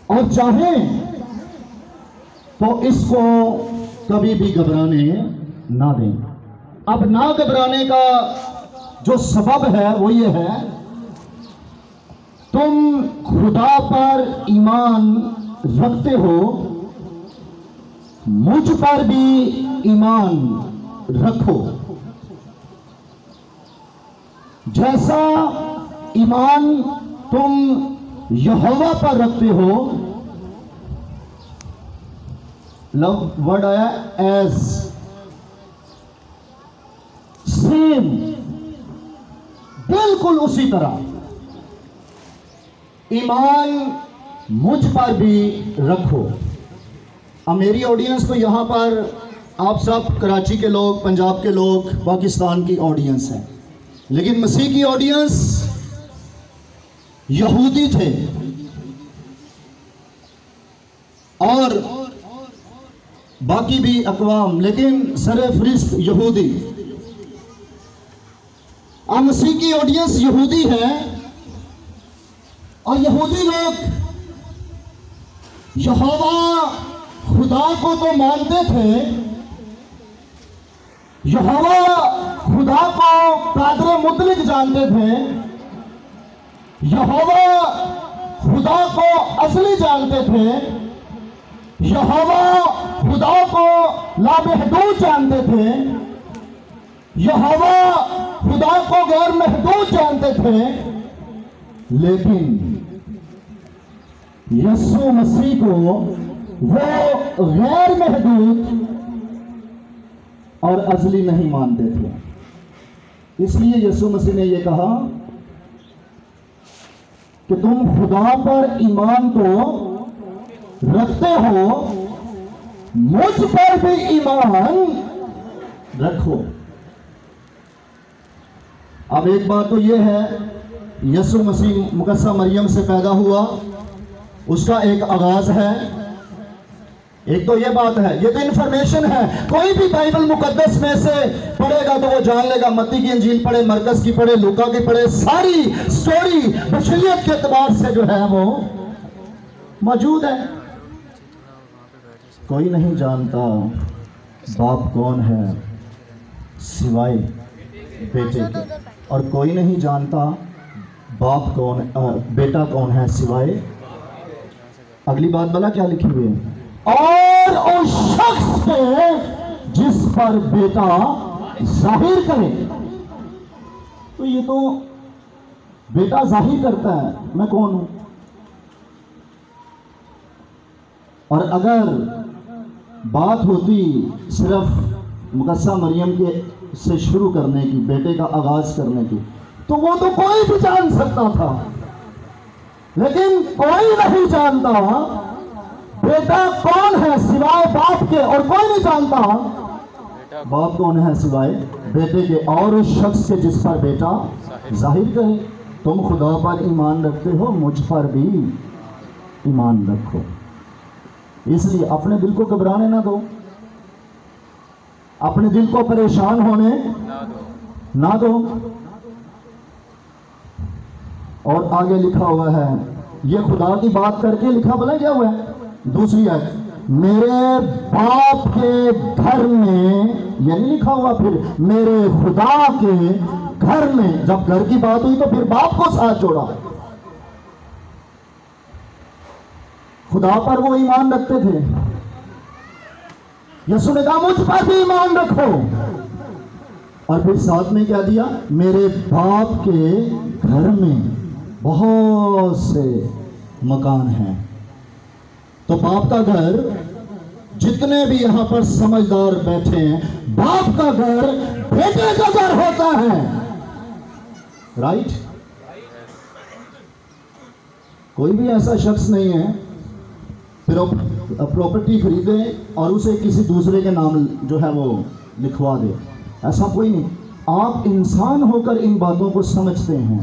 और चाहें तो इसको कभी भी घबराने ना दें। अब ना घबराने का जो सबब है वो ये है, तुम खुदा पर ईमान रखते हो, मुझ पर भी ईमान रखो। जैसा ईमान तुम यहोवा पर रखते हो, लव वर्ड आया एज, सेम, बिल्कुल उसी तरह ईमान मुझ पर भी रखो। अब मेरी ऑडियंस तो यहां पर आप सब कराची के लोग, पंजाब के लोग, पाकिस्तान की ऑडियंस है, लेकिन मसीह की ऑडियंस यहूदी थे और बाकी भी अक़वाम, लेकिन सरफरिस्त यहूदी। अब मसीह की ऑडियंस यहूदी है और यहूदी लोग यहोवा खुदा को तो मानते थे, यहोवा खुदा को कादर मुतलक जानते थे, यहोवा खुदा को असली जानते थे, यहोवा खुदा को लामहदूद जानते थे, यहोवा खुदा को गैर महदूद जानते थे। लेकिन यीशु मसीह को वो गैर महदूद और असली नहीं मानते थे। इसलिए यीशु मसीह ने यह कहा कि तुम खुदा पर ईमान तो रखते हो, मुझ पर भी ईमान रखो। अब एक बात तो यह है, यीशु मसीह मुकद्दसा मरियम से पैदा हुआ, उसका एक आगाज है। एक तो ये बात है, ये तो इन्फॉर्मेशन है। कोई भी बाइबल मुकद्दस में से पढ़ेगा तो वो जान लेगा। मत्ती की इंजील पढ़े, मरकस की पढ़े, लूका की पढ़े, सारी स्टोरी बशरियत के एतबार से जो है वो मौजूद है। कोई नहीं जानता बाप कौन है सिवाय बेटे के, और कोई नहीं जानता बाप कौन, बेटा कौन है सिवाय। अगली बात भला क्या लिखी हुई है, और उस शख्स के जिस पर बेटा जाहिर करे। तो ये तो बेटा जाहिर करता है मैं कौन हूं। और अगर बात होती सिर्फ मुकद्दसा मरियम के से शुरू करने की, बेटे का आगाज करने की, तो वो तो कोई भी जान सकता था, लेकिन कोई नहीं जानता बेटा कौन है सिवाय बाप के, और कोई नहीं जानता बाप कौन है सिवाय बेटे के, और उस शख्स के जिस पर बेटा जाहिर करे। तुम खुदा पर ईमान रखते हो, मुझ पर भी ईमान रखो। इसलिए अपने दिल को घबराने ना दो, अपने दिल को परेशान होने ना दो। और आगे लिखा हुआ है, ये खुदा की बात करके लिखा, बोला क्या हुआ है दूसरी है, मेरे बाप के घर में, ये नहीं लिखा हुआ फिर मेरे खुदा के घर में। जब घर की बात हुई तो फिर बाप को साथ जोड़ा। खुदा पर वो ईमान रखते थे। यीशु ने कहा मुझ पर भी ईमान रखो, और फिर साथ में क्या दिया, मेरे बाप के घर में बहुत से मकान हैं। तो बाप का घर, जितने भी यहां पर समझदार बैठे हैं, बाप का घर बेटे का घर होता है, राइट। कोई भी ऐसा शख्स नहीं है प्रॉपर्टी खरीदे और उसे किसी दूसरे के नाम जो है वो लिखवा दे, ऐसा कोई नहीं। आप इंसान होकर इन बातों को समझते हैं,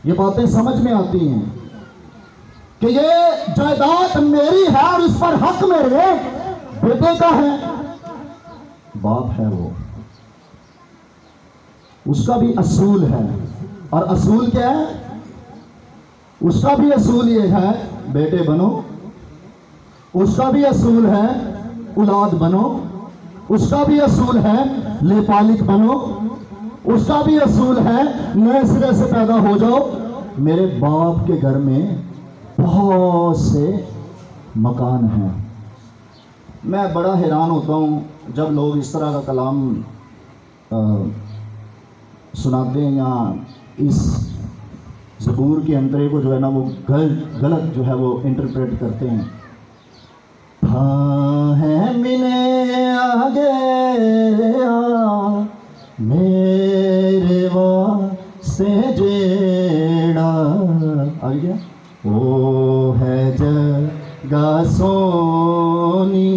ये बातें समझ में आती हैं कि ये जायदाद मेरी है और इस पर हक मेरे बेटे का है। बाप है वो, उसका भी असूल है, और असूल क्या है, उसका भी असूल ये है बेटे बनो, उसका भी असूल है औलाद बनो, उसका भी असूल है लेपालिक बनो, उसका भी असूल है नए सिरे से पैदा हो जाओ। मेरे बाप के घर में बहुत से मकान हैं। मैं बड़ा हैरान होता हूँ जब लोग इस तरह का कलाम सुनाते हैं या इस ज़बूर के अंतरे को जो है ना वो गलत जो है वो इंटरप्रेट करते हैं। हाँ है मिने आगे मेरे वास्ते जेड़ा आ गया ओ है जगा सोनी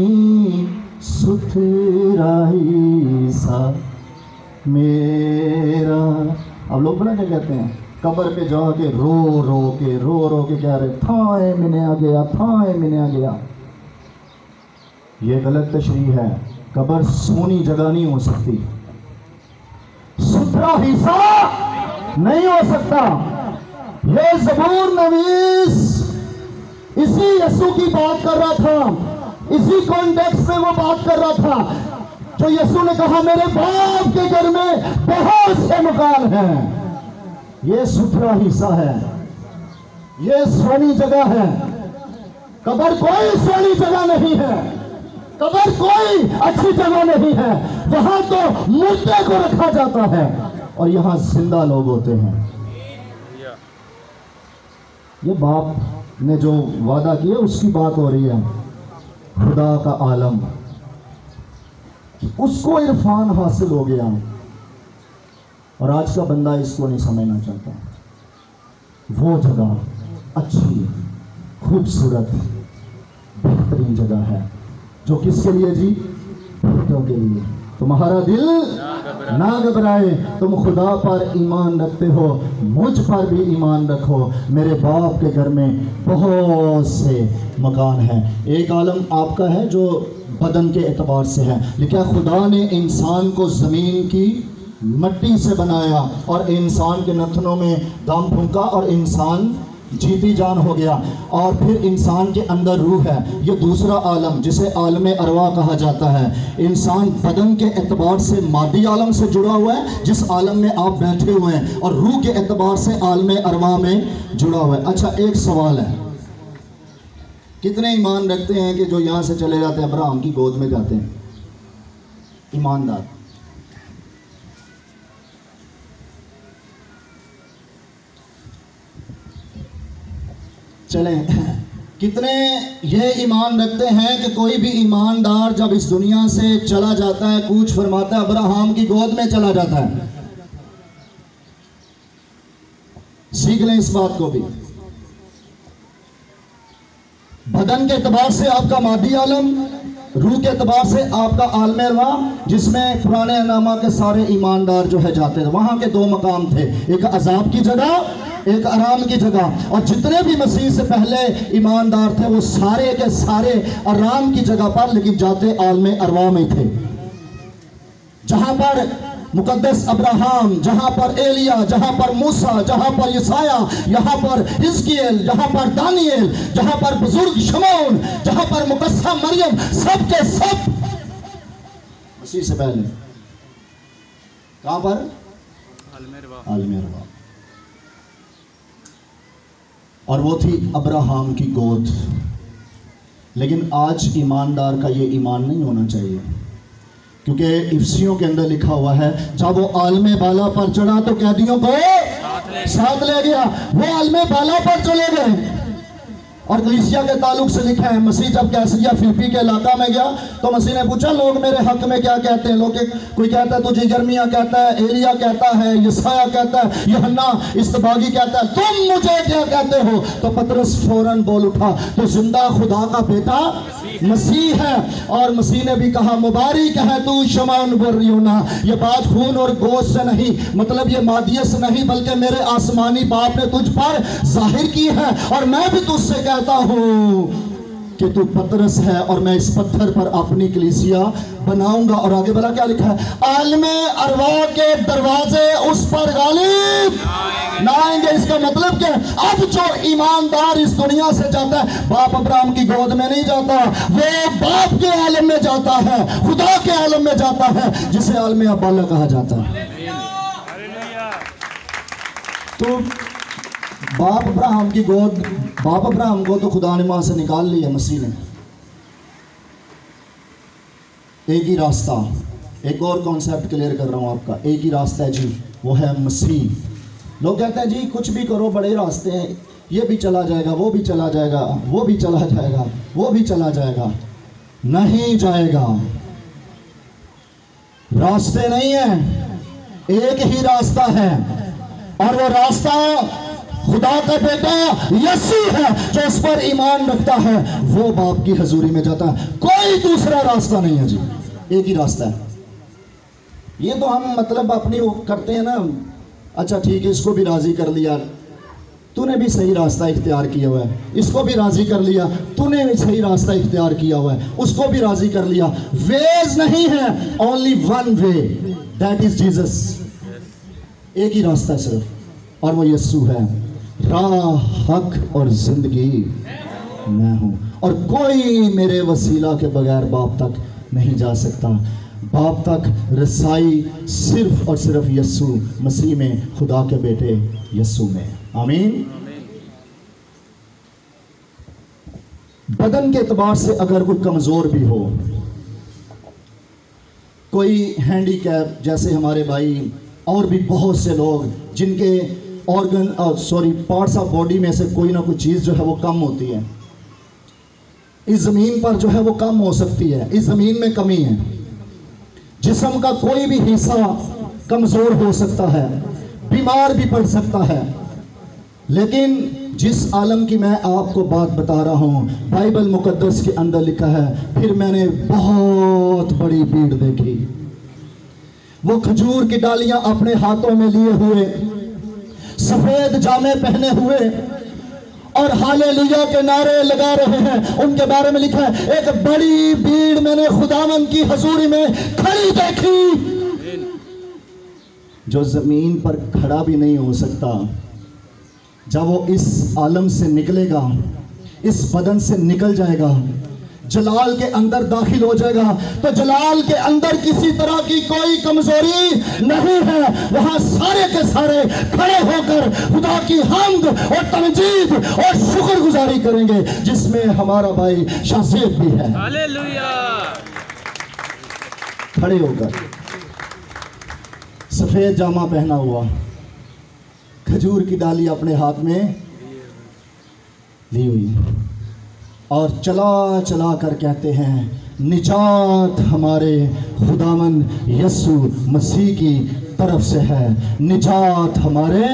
सुथराई सा मेरा। अब लोग बड़ा क्या कहते हैं, कब्र पे जाके रो के कह रहे थाए मिने आ गया, थाए मिने आ गया। ये गलत तशरीह है। कब्र सोनी जगह नहीं हो सकती, सुथरा हिस्सा नहीं हो सकता। ये ज़बूर नवीस इसी यीशु की बात कर रहा था, इसी कॉन्टेक्स्ट में वो बात कर रहा था जो यीशु ने कहा मेरे बाप के घर में बहुत से मकान हैं। ये सुथरा हिस्सा है, ये सोनी जगह है। कब्र कोई सोनी जगह नहीं है, कब्र कोई अच्छी जगह नहीं है। वहां तो मुर्दे को रखा जाता है और यहां जिंदा लोग होते हैं। ये बाप ने जो वादा किया उसकी बात हो रही है। खुदा का आलम, उसको इरफान हासिल हो गया और आज का बंदा इसको नहीं समझना चाहता। वो जगह अच्छी, खूबसूरत, बेहतरीन जगह है जो किसके लिए जी? बेटों के लिए। तुम्हारा दिल ना घबराए, तुम खुदा पर ईमान रखते हो, मुझ पर भी ईमान रखो। मेरे बाप के घर में बहुत से मकान हैं। एक आलम आपका है जो बदन के एतबार से है, लेकिन खुदा ने इंसान को ज़मीन की मट्टी से बनाया और इंसान के नथनों में दम फूंका और इंसान जीती जान हो गया। और फिर इंसान के अंदर रूह है। ये दूसरा आलम जिसे आलम अरवा कहा जाता है। इंसान बदन के एतबार से मादी आलम से जुड़ा हुआ है जिस आलम में आप बैठे हुए हैं, और रूह के एतबार से आलम अरवा में जुड़ा हुआ है। अच्छा, एक सवाल है, कितने ईमान रखते हैं कि जो यहाँ से चले जाते हैं अब्राहम की गोद में जाते हैं? ईमानदार। चलें, कितने ये ईमान रखते हैं कि कोई भी ईमानदार जब इस दुनिया से चला जाता है, कूच फरमाता है, अब्राहम की गोद में चला जाता है? सीख लें इस बात को भी। बदन के एतबार से आपका मादी आलम, रूह के एतबार से आपका आलम अरवा, जिसमें पुराने नामा के सारे ईमानदार जो है जाते थे। वहां के दो मकाम थे, एक अजाब की जगह, एक आराम की जगह। और जितने भी मसीह से पहले ईमानदार थे वो सारे के सारे आराम की जगह पर, लेकिन जाते आलम अरवा में थे, जहां पर मुकद्दस अब्राहम, जहां पर एलिया, जहां पर मूसा, जहां पर यसाया, यहाँ पर हिजकियेल, जहां पर दानियल, जहां पर बुजुर्ग शमौन, जहां पर मुकस्सा मरियम, सब के सब मसीह से पहले कहां पर? आलम अरवा। और वो थी अब्राहम की गोद। लेकिन आज ईमानदार का ये ईमान नहीं होना चाहिए, क्योंकि इफ्सियों के अंदर लिखा हुआ है जब वो आलमे बाला पर चढ़ा तो कैदियों को साथ ले गया। वो आलमे बाला पर चले गए। और कलीसिया के ताल्लुक से लिखा है, मसीह जब कैसरिया फिलिप्पी के इलाका में गया तो मसीह ने पूछा लोग मेरे हक में क्या कहते हैं? लोग कोई कहता है तुझे यिर्मयाह कहता है, एलिया कहता है, यसाया कहता है, यूहन्ना इस्तबागी कहता है, तुम मुझे क्या कहते हो? तो पतरस फौरन बोल उठा, तो जिंदा खुदा का बेटा मसीह है। और मसीह ने भी कहा मुबारक है तू शमौन बर्योना। ये बात खून और गोश्त से नहीं, मतलब ये मादियत से नहीं, बल्कि मेरे आसमानी बाप ने तुझ पर जाहिर की है। और मैं भी तुझसे कहता हूँ कि तू पतरस है और मैं इस पत्थर पर अपनी कलीसिया बनाऊंगा। और आगे बोला क्या लिखा है, आलमे अरवा के दरवाजे उस पर गालिब ना आएंगे। इसका मतलब क्या है, अब जो ईमानदार इस दुनिया से जाता है, बाप अब्राहम की गोद में नहीं जाता, वो बाप के आलम में जाता है, खुदा के आलम में जाता है, जिसे आलम अब्बाला कहा जाता है। तो बाप अब्राहम की गोद, बाप अब्राहम को तो खुदा ने वहां से निकाल लिया मसीह ने। एक ही रास्ता, एक और कॉन्सेप्ट क्लियर कर रहा हूं आपका, एक ही रास्ता है जी, वो है मसीह। लोग कहते हैं जी कुछ भी करो, बड़े रास्ते हैं, ये भी चला जाएगा, वो भी चला जाएगा, वो भी चला जाएगा, वो भी चला जाएगा। नहीं जाएगा, रास्ते नहीं है, एक ही रास्ता है, और वो रास्ता खुदा का बेटा यीशु है। जो इस पर ईमान रखता है वो बाप की हजूरी में जाता है। कोई दूसरा रास्ता नहीं है जी, एक ही रास्ता है। ये तो हम मतलब अपनी करते हैं ना, अच्छा ठीक है इसको भी राजी कर लिया, तूने भी सही रास्ता इख्तियार किया हुआ है, इसको भी राजी कर लिया, तूने भी सही रास्ता इख्तियार किया हुआ है, उसको भी राजी कर लिया। वेज नहीं है, only one way, that is Jesus. एक ही रास्ता है सिर्फ, और वो यीशु है। राह, हक और जिंदगी मैं हूं, और कोई मेरे वसीला के बगैर बाप तक नहीं जा सकता। बाप तक रसाई सिर्फ और सिर्फ यीशु मसीह में, खुदा के बेटे यीशु में। आमीन। बदन के एतबार से अगर कोई कमजोर भी हो, कोई हैंडीकैप, जैसे हमारे भाई और भी बहुत से लोग जिनके ऑर्गन पार्ट्स ऑफ बॉडी में से कोई ना कोई चीज़ जो है वो कम होती है, इस ज़मीन पर जो है वो कम हो सकती है, इस ज़मीन में कमी है, जिस्म का कोई भी हिस्सा कमज़ोर हो सकता है, बीमार भी पड़ सकता है। लेकिन जिस आलम की मैं आपको बात बता रहा हूँ, बाइबल मुकद्दस के अंदर लिखा है, फिर मैंने बहुत बड़ी भीड़ देखी, वो खजूर की डालियां अपने हाथों में लिए हुए, सफेद जामे पहने हुए और हालेलुया के नारे लगा रहे हैं। उनके बारे में लिखा है, एक बड़ी भीड़ मैंने खुदावन की हजूरी में खड़ी देखी। जो जमीन पर खड़ा भी नहीं हो सकता, जब वो इस आलम से निकलेगा, इस बदन से निकल जाएगा, जलाल के अंदर दाखिल हो जाएगा, तो जलाल के अंदर किसी तरह की कोई कमजोरी नहीं है। वहां सारे के सारे खड़े होकर खुदा की हम्द और तमजीद और शुक्रगुजारी करेंगे, जिसमें हमारा भाई शाज़ेब भी है। हालेलुया। खड़े होकर, सफेद जामा पहना हुआ, खजूर की डाली अपने हाथ में ली हुई, और चला चला कर कहते हैं, निजात हमारे खुदावन यीशु मसीह की तरफ से है, निजात हमारे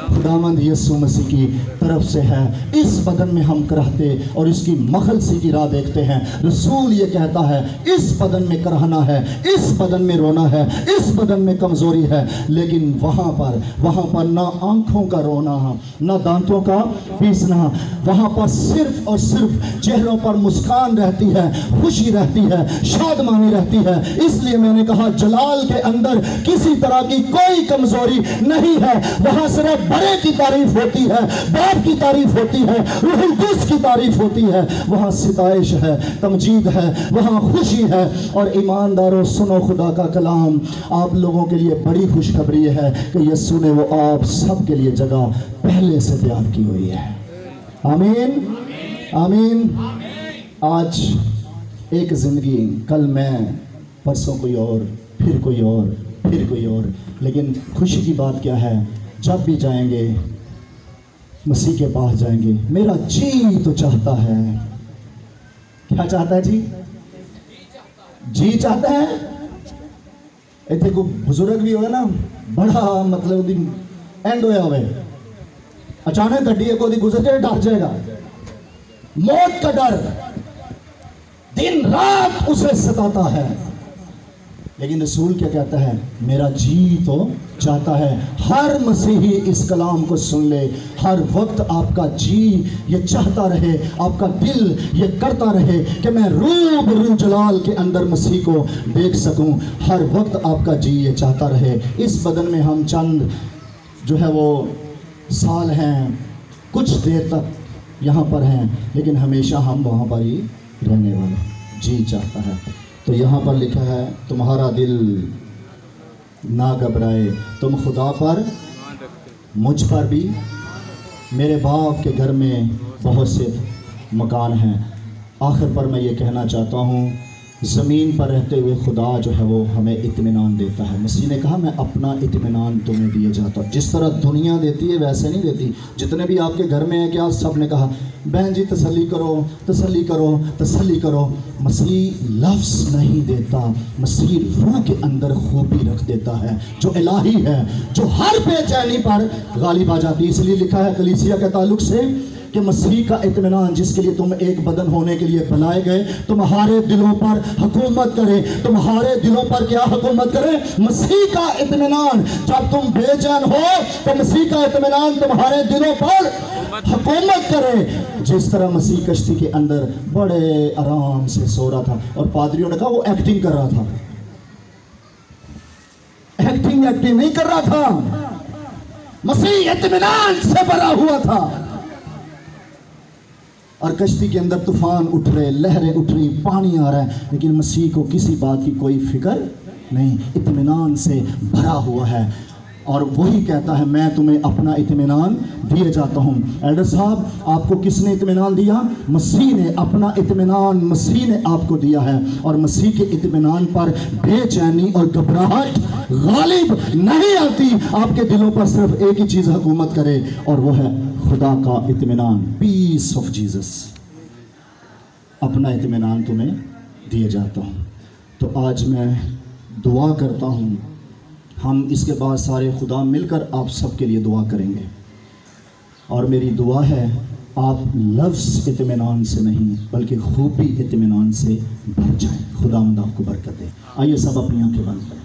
खुदावंद यीशु मसीह की तरफ से है। इस बदन में हम कराहते और इसकी मखलसी की राह देखते हैं। रसूल ये कहता है, इस बदन में कराहना है, इस बदन में रोना है, इस बदन में कमज़ोरी है, लेकिन वहाँ पर ना आँखों का रोना, ना दांतों का पीसना, वहाँ पर सिर्फ और सिर्फ चेहरों पर मुस्कान रहती है, खुशी रहती है, शादमानी रहती है। इसलिए मैंने कहा, जलाल के अंदर किसी तरह की कोई कमजोरी नहीं है। वहां सिर्फ बड़े की तारीफ होती है, बाप की तारीफ होती है, रूहुल कुद्स की तारीफ होती है। वहां सिताइश है, तमजीद है, वहां खुशी है। और ईमानदारों, सुनो खुदा का कलाम, आप लोगों के लिए बड़ी खुशखबरी है कि यीशु ने वो आप सब के लिए जगह पहले से तैयार की हुई है। आमीन, आमीन। आज एक जिंदगी, कल मैं, परसों कोई और, फिर कोई और, फिर कोई और। लेकिन खुशी की बात क्या है, जब भी जाएंगे मसीह के पास जाएंगे। मेरा जी तो चाहता है, क्या चाहता है जी? जी चाहता है। इतने को बुजुर्ग भी होगा ना, बड़ा मतलब एंड होया हुआ, अचानक गड्डी को गुजर के डर जाएगा, मौत का डर दिन रात उसे सताता है। लेकिन रसूल क्या कहता है, मेरा जी तो चाहता है। हर मसीही इस कलाम को सुन ले, हर वक्त आपका जी ये चाहता रहे, आपका दिल ये करता रहे कि मैं रूबरू जलाल के अंदर मसीह को देख सकूं। हर वक्त आपका जी ये चाहता रहे। इस बदन में हम चंद जो है वो साल हैं, कुछ देर तक यहाँ पर हैं, लेकिन हमेशा हम वहाँ पर ही रहने वाले। जी चाहता है। तो यहाँ पर लिखा है, तुम्हारा दिल ना घबराए, तुम खुदा पर, मुझ पर भी। मेरे बाप के घर में बहुत से मकान हैं। आखिर पर मैं ये कहना चाहता हूँ, ज़मीन पर रहते हुए खुदा जो है वो हमें इत्मीनान देता है। मसीह ने कहा, मैं अपना इत्मीनान तुम्हें दिए जाता हूँ। जिस तरह दुनिया देती है वैसे नहीं देती। जितने भी आपके घर में है क्या, सब ने कहा बहन जी तसल्ली करो, तसल्ली करो, तसल्ली करो। मसीह लफ्ज़ नहीं देता, मसीह रूह के अंदर खूबी रख देता है, जो इलाही है, जो हर बेचैनी पर गालिब आ जाती है। इसलिए लिखा है कलीसिया के ताल्लुक से कि मसीह का इत्मीनान, जिसके लिए तुम एक बदन होने के लिए बनाए गए, तुम्हारे दिलों पर हुकूमत करे। तुम्हारे दिलों पर क्या हुकूमत करे? मसीह का इत्मीनान। जब तुम बेचैन हो तो मसीह का इत्मीनान तुम्हारे दिलों पर हुकूमत करे। जिस तरह मसीह कश्ती के अंदर बड़े आराम से सो रहा था, और पादरियों ने कहा वो एक्टिंग कर रहा था। एक्टिंग नहीं कर रहा था, मसीह इत्मीनान से भरा हुआ था। और कश्ती के अंदर तूफान उठ रहे, लहरें उठ रही, पानी आ रहा है, लेकिन मसीह को किसी बात की कोई फिक्र नहीं, इत्मीनान से भरा हुआ है। और वही कहता है, मैं तुम्हें अपना इत्मीनान दिए जाता हूँ। एल्डर साहब, आपको किसने इत्मीनान दिया? मसीह ने अपना इत्मीनान मसीह ने आपको दिया है। और मसीह के इत्मीनान पर बेचैनी और घबराहट गालिब नहीं आती। आपके दिलों पर सिर्फ एक ही चीज़ हुकूमत करे, और वो है खुदा का इत्मीनान, पीस ऑफ जीसस। अपना इत्मीनान तुम्हें दिए जाता हूँ। तो आज मैं दुआ करता हूँ, हम इसके बाद सारे खुदा मिलकर आप सबके लिए दुआ करेंगे। और मेरी दुआ है, आप लफ्ज़ इत्मीनान से नहीं बल्कि खूबी इत्मीनान से भर जाएं। खुदावंद आपको बरकत दे। आइए सब अपनी आंखें बंद करें।